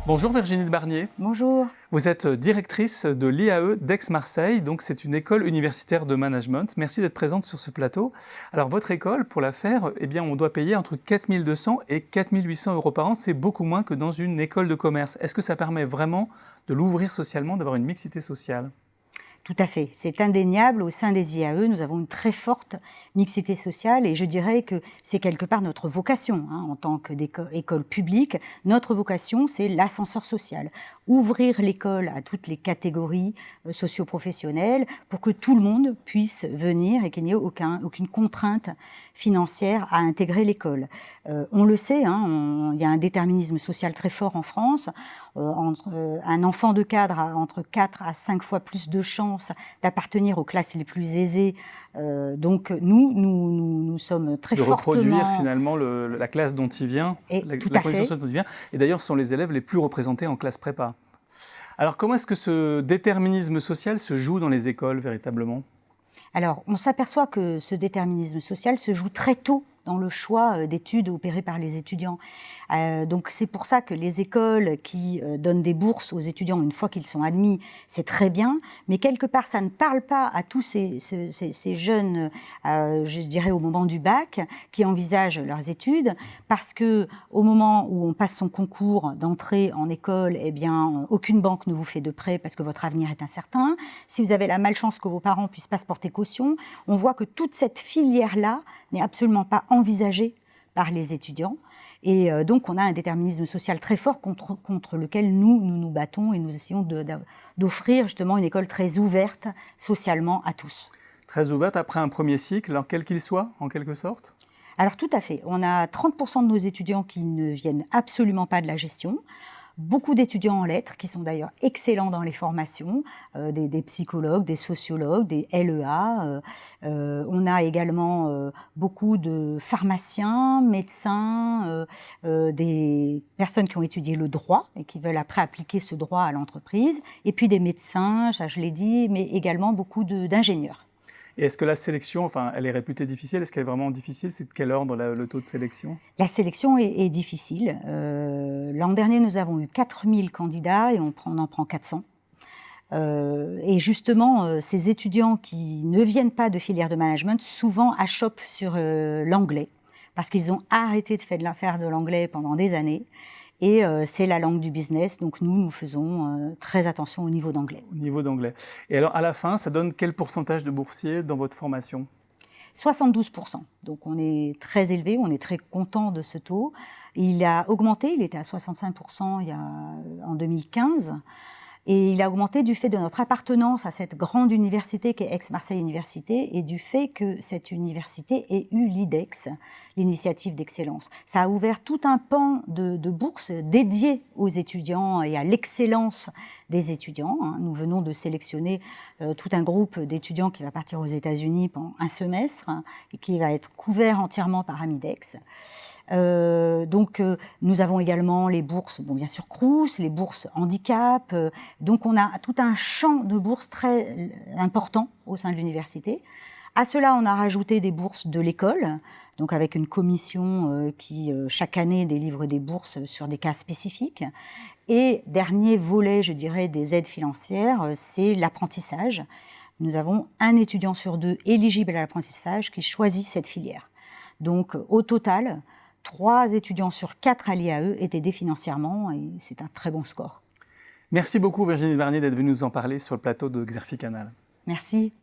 Bonjour Virginie de Barnier. Bonjour. Vous êtes directrice de l'IAE d'Aix-Marseille, donc c'est une école universitaire de management. Merci d'être présente sur ce plateau. Alors votre école, pour la faire, on doit payer entre 4 200 et 4 800 euros par an. C'est beaucoup moins que dans une école de commerce. Est-ce que ça permet vraiment de l'ouvrir socialement, d'avoir une mixité sociale ? Tout à fait, c'est indéniable. Au sein des IAE, nous avons une très forte mixité sociale et je dirais que c'est quelque part notre vocation en tant qu'école publique. Notre vocation, c'est l'ascenseur social. Ouvrir l'école à toutes les catégories socio-professionnelles pour que tout le monde puisse venir et qu'il n'y ait aucune contrainte financière à intégrer l'école. On le sait, il y a un déterminisme social très fort en France. Un enfant de cadre a entre 4 à 5 fois plus de chances d'appartenir aux classes les plus aisées. Donc nous sommes très fortement... De reproduire finalement la classe dont il vient, tout à fait. Dont il vient. Et d'ailleurs, ce sont les élèves les plus représentés en classe prépa. Alors comment est-ce que ce déterminisme social se joue dans les écoles véritablement ? Alors on s'aperçoit que ce déterminisme social se joue très tôt dans le choix d'études opérées par les étudiants. Donc c'est pour ça que les écoles qui donnent des bourses aux étudiants une fois qu'ils sont admis, c'est très bien, mais quelque part ça ne parle pas à tous ces jeunes, je dirais au moment du bac, qui envisagent leurs études, parce que au moment où on passe son concours d'entrée en école, aucune banque ne vous fait de prêt parce que votre avenir est incertain. Si vous avez la malchance que vos parents puissent pas se porter caution, on voit que toute cette filière-là n'est absolument pas envisagée par les étudiants. Et donc, on a un déterminisme social très fort contre lequel nous battons et nous essayons d'offrir justement une école très ouverte socialement à tous. Très ouverte après un premier cycle, alors quel qu'il soit, en quelque sorte ? Alors tout à fait. On a 30% de nos étudiants qui ne viennent absolument pas de la gestion. Beaucoup d'étudiants en lettres, qui sont d'ailleurs excellents dans les formations, des psychologues, des sociologues, des LEA. On a également beaucoup de pharmaciens, médecins, des personnes qui ont étudié le droit et qui veulent après appliquer ce droit à l'entreprise. Et puis des médecins, ça je l'ai dit, mais également beaucoup d'ingénieurs. Et est-ce que la sélection, elle est réputée difficile ? Est-ce qu'elle est vraiment difficile ? C'est de quel ordre le taux de sélection ? La sélection est difficile. L'an dernier, nous avons eu 4000 candidats et on en prend 400. Et justement, ces étudiants qui ne viennent pas de filière de management, souvent achoppent sur l'anglais, parce qu'ils ont arrêté de faire de l'anglais pendant des années. Et c'est la langue du business, donc nous faisons très attention au niveau d'anglais. Au niveau d'anglais. Et alors, à la fin, ça donne quel pourcentage de boursiers dans votre formation ? 72%. Donc on est très élevé, on est très content de ce taux. Il a augmenté, il était à 65% en 2015. Et il a augmenté du fait de notre appartenance à cette grande université qu'est Aix-Marseille Université et du fait que cette université ait eu l'IDEX, l'initiative d'excellence. Ça a ouvert tout un pan de bourses dédiées aux étudiants et à l'excellence des étudiants. Nous venons de sélectionner tout un groupe d'étudiants qui va partir aux États-Unis pendant un semestre et qui va être couvert entièrement par Amidex. Nous avons également les bourses, bien sûr Crous, les bourses handicap. Donc on a tout un champ de bourses très important au sein de l'université. À cela, on a rajouté des bourses de l'école, donc avec une commission qui chaque année délivre des bourses sur des cas spécifiques. Et dernier volet, je dirais, des aides financières, c'est l'apprentissage. Nous avons un étudiant sur 2 éligible à l'apprentissage qui choisit cette filière. Donc au total, 3 étudiants sur 4 à l'IAE étaient aidés financièrement et c'est un très bon score. Merci beaucoup Virginie Barnier d'être venue nous en parler sur le plateau de Xerfi Canal. Merci.